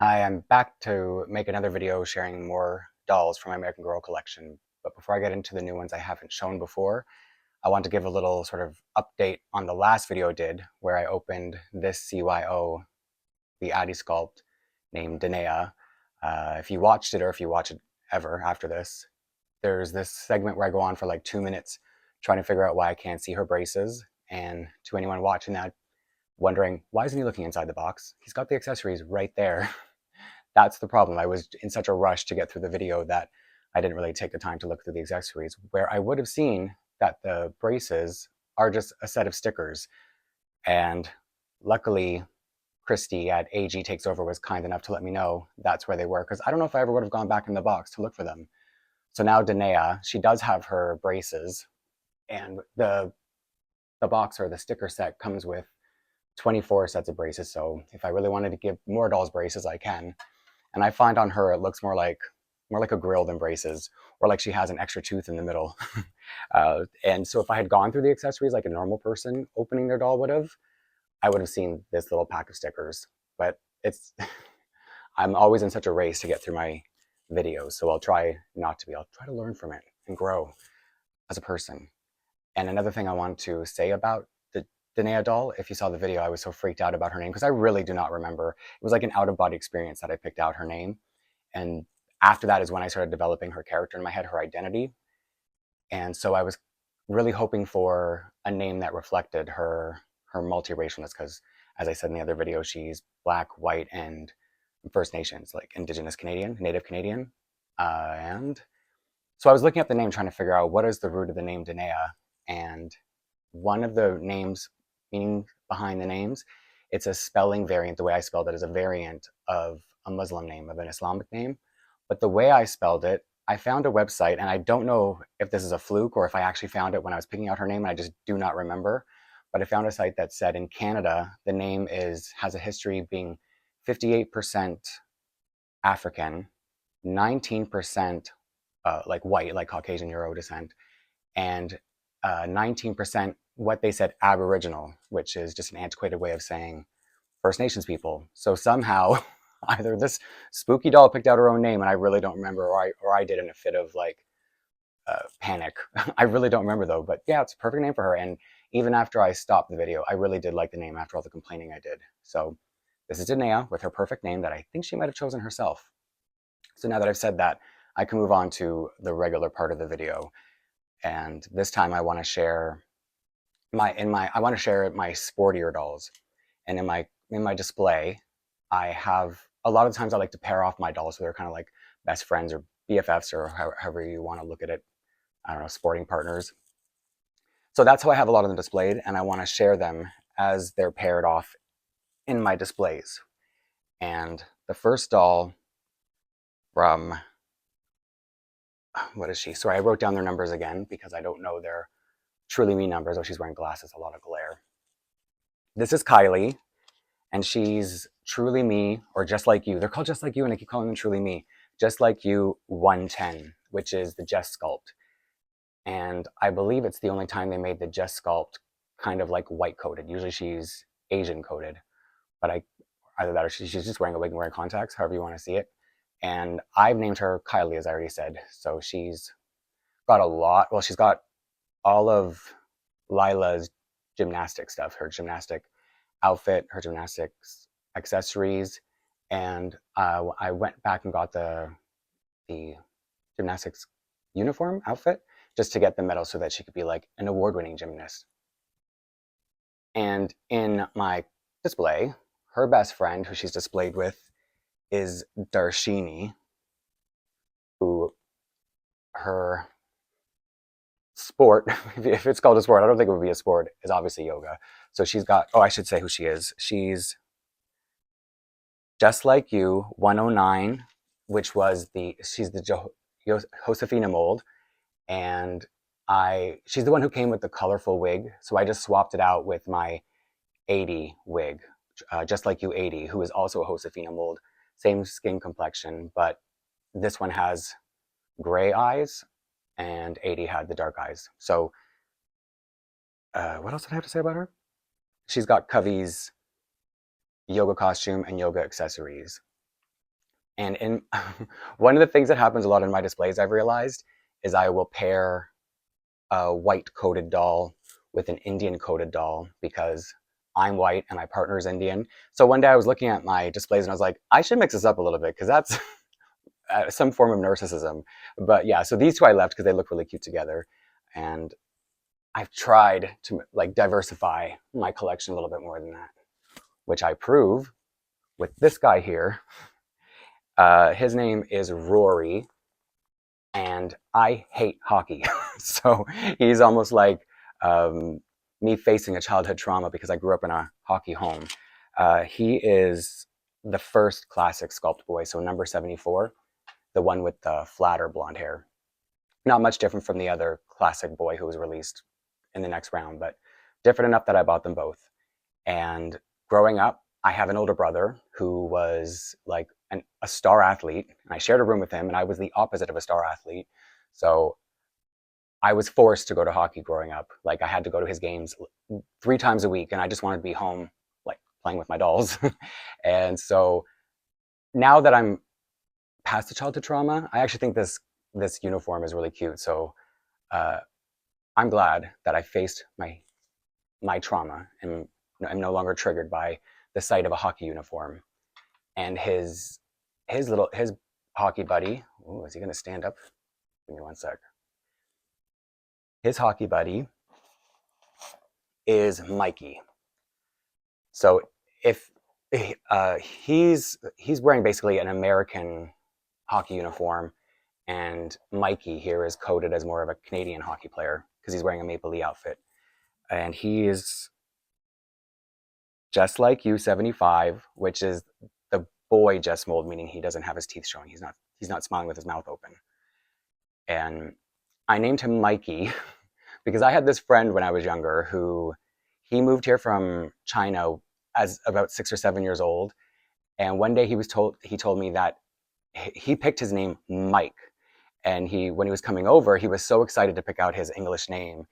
I am back to make another video sharing more dolls from my American Girl collection. But before I get into the new ones I haven't shown before, I want to give a little sort of update on the last video I did, where I opened this CYO, the Addy sculpt named Danaea. If you watched it, or if you watch it ever after this, there's this segment where I go on for like 2 minutes trying to figure out why I can't see her braces. And to anyone watching that, wondering, why isn't he looking inside the box? He's got the accessories right there. That's the problem. I was in such a rush to get through the video that I didn't really take the time to look through the accessories, where I would have seen that the braces are just a set of stickers. And luckily, Christy at AG Takes Over was kind enough to let me know that's where they were, because I don't know if I ever would have gone back in the box to look for them. So now Danaea, she does have her braces, and the box, or the sticker set, comes with 24 sets of braces. So if I really wanted to give more dolls braces, I can. And I find on her it looks more like a grill than braces, or like she has an extra tooth in the middle. And so if I had gone through the accessories like a normal person opening their doll would have, I would have seen this little pack of stickers. But it's I'm always in such a race to get through my videos, so I'll try not to be. I'll try to learn from it and grow as a person. And another thing I want to say about the Danaea doll, if you saw the video, I was so freaked out about her name because I really do not remember. It was like an out-of-body experience that I picked out her name. And after that is when I started developing her character in my head, her identity. And so I was really hoping for a name that reflected her multiracialness, because as I said in the other video, she's Black, white, and First Nations, like Indigenous Canadian, Native Canadian. And so I was looking up the name, trying to figure out what is the root of the name Danaea. And one of the names, meaning behind the names, it's a spelling variant. The way I spelled it is a variant of a Muslim name, of an Islamic name. But the way I spelled it, I found a website, and I don't know if this is a fluke or if I actually found it when I was picking out her name and I just do not remember. But I found a site that said in Canada, the name has a history of being 58% African, 19% like white, like Caucasian Euro descent, and 19% what they said Aboriginal, which is just an antiquated way of saying First Nations people. So somehow, either this spooky doll picked out her own name, and I really don't remember, or I did in a fit of like panic. I really don't remember though, but yeah, it's a perfect name for her. And even after I stopped the video, I really did like the name after all the complaining I did. So this is Danaea with her perfect name that I think she might have chosen herself. So now that I've said that, I can move on to the regular part of the video. And this time I want to share my sportier dolls. And in my display, I have a lot of times I like to pair off my dolls, so they're kind of like best friends or BFFs, or however you want to look at it. I don't know, sporting partners. So that's how I have a lot of them displayed, and I want to share them as they're paired off in my displays. And the first doll from, what is she? Sorry, I wrote down their numbers again because I don't know their Truly Me numbers. Oh, she's wearing glasses, a lot of glare. This is Kylie, and she's Truly Me, or Just Like You. They're called Just Like You, and I keep calling them Truly Me. Just Like You 110, which is the Just Sculpt. And I believe it's the only time they made the Just Sculpt kind of like white coated. Usually she's Asian coated, but either that or she's just wearing a wig and wearing contacts, however you want to see it. And I've named her Kylie, as I already said. So she's got a lot. Well, she's got all of Lila's gymnastic stuff, her gymnastic outfit, her gymnastics accessories, and I went back and got the gymnastics uniform outfit just to get the medal so that she could be like an award-winning gymnast. And in my display, her best friend, who she's displayed with, is Darshini, who her sport, if it's called a sport, I don't think it would be a sport, is obviously yoga. So she's got, oh, I should say who she is. She's Just Like You 109, which was she's the Josefina mold. And she's the one who came with the colorful wig. So I just swapped it out with my 80 wig, Just Like You 80, who is also a Josefina mold. Same skin complexion, but this one has gray eyes and 80 had the dark eyes. So what else did I have to say about her? She's got Covey's yoga costume and yoga accessories. And in one of the things that happens a lot in my displays, I've realized, is I will pair a white coated doll with an Indian coated doll because I'm white and my partner is Indian. So one day I was looking at my displays and I was like, I should mix this up a little bit because that's some form of narcissism. But yeah, so these two I left because they look really cute together. And I've tried to like diversify my collection a little bit more than that, which I prove with this guy here. His name is Rory, and I hate hockey. So he's almost like me facing a childhood trauma because I grew up in a hockey home. He is the first classic sculpt boy, so number 74, the one with the flatter blonde hair. Not much different from the other classic boy who was released in the next round, but different enough that I bought them both. And growing up, I have an older brother who was like a star athlete, and I shared a room with him, and I was the opposite of a star athlete. So I was forced to go to hockey growing up. Like I had to go to his games 3 times a week, and I just wanted to be home, like playing with my dolls. And so now that I'm past the childhood trauma, I actually think this uniform is really cute. So uh, I'm glad that I faced my trauma and I'm no longer triggered by the sight of a hockey uniform. And his hockey buddy. Ooh, is he gonna stand up? Give me one sec. His hockey buddy is Mikey. So if he's wearing basically an American hockey uniform, and Mikey here is coded as more of a Canadian hockey player because he's wearing a Maple Leaf outfit, and he is just like you, 75, which is the boy Jess mold, meaning he doesn't have his teeth showing. He's not smiling with his mouth open. And I named him Mikey because I had this friend when I was younger who he moved here from China as about 6 or 7 years old. And one day he told me that he picked his name Mike. And when he was coming over, he was so excited to pick out his English name.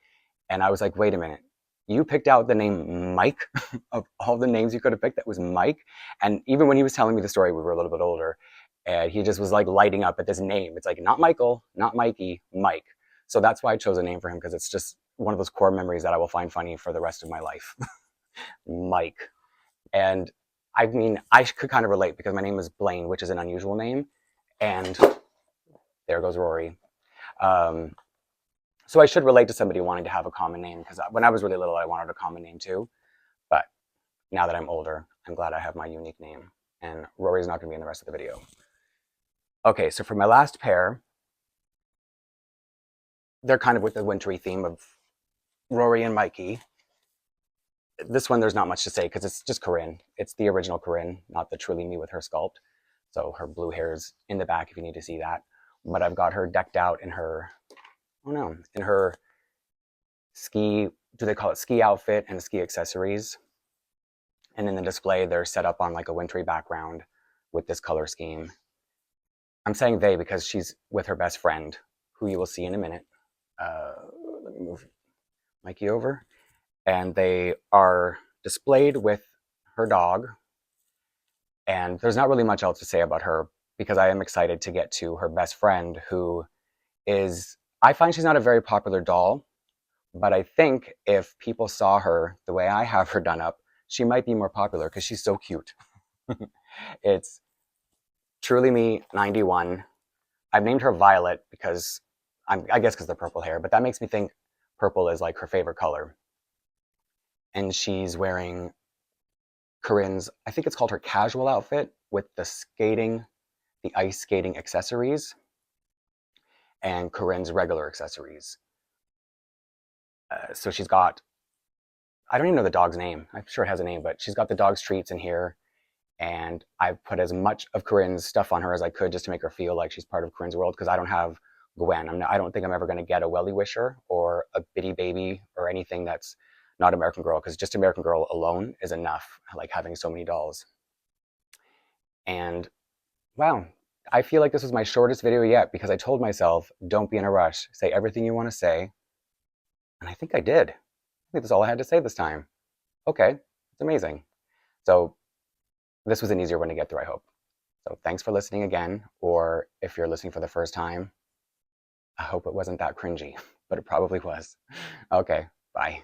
And I was like, wait a minute, you picked out the name Mike of all the names you could have picked, that was Mike. And even when he was telling me the story, we were a little bit older, and he just was like lighting up at this name. It's like, not Michael, not Mikey, Mike. So that's why I chose a name for him, because it's just one of those core memories that I will find funny for the rest of my life. Mike. And I mean, I could kind of relate because my name is Blaine, which is an unusual name. And there goes Rory. So I should relate to somebody wanting to have a common name, because when I was really little, I wanted a common name too. But now that I'm older, I'm glad I have my unique name. And Rory's not going to be in the rest of the video. Okay, so for my last pair, they're kind of with the wintry theme of Rory and Mikey. This one, there's not much to say because it's just Corinne. It's the original Corinne, not the truly me with her sculpt. So her blue hair's in the back if you need to see that. But I've got her decked out in her, in her ski, do they call it ski outfit and ski accessories. And in the display, they're set up on like a wintry background with this color scheme. I'm saying they because she's with her best friend, who you will see in a minute. Let me move Mikey over. And they are displayed with her dog. And there's not really much else to say about her because I am excited to get to her best friend, who is, I find she's not a very popular doll, but I think if people saw her the way I have her done up, she might be more popular because she's so cute. It's Truly Me 91. I've named her Violet because I guess because of the purple hair, but that makes me think purple is like her favorite color. And she's wearing Corinne's, I think it's called her casual outfit with the ice skating accessories, and Corinne's regular accessories. So she's got, I don't even know the dog's name. I'm sure it has a name, but she's got the dog's treats in here. And I put as much of Corinne's stuff on her as I could just to make her feel like she's part of Corinne's world, because I don't have Gwen. I don't think I'm ever going to get a Welly Wisher or a Bitty Baby or anything that's not American Girl, because just American Girl alone is enough, like having so many dolls. And wow, I feel like this was my shortest video yet because I told myself, don't be in a rush, say everything you want to say. And I think I did. I think that's all I had to say this time. Okay, it's amazing. So this was an easier one to get through, I hope. So thanks for listening again, or if you're listening for the first time, I hope it wasn't that cringy, but it probably was. Okay, bye.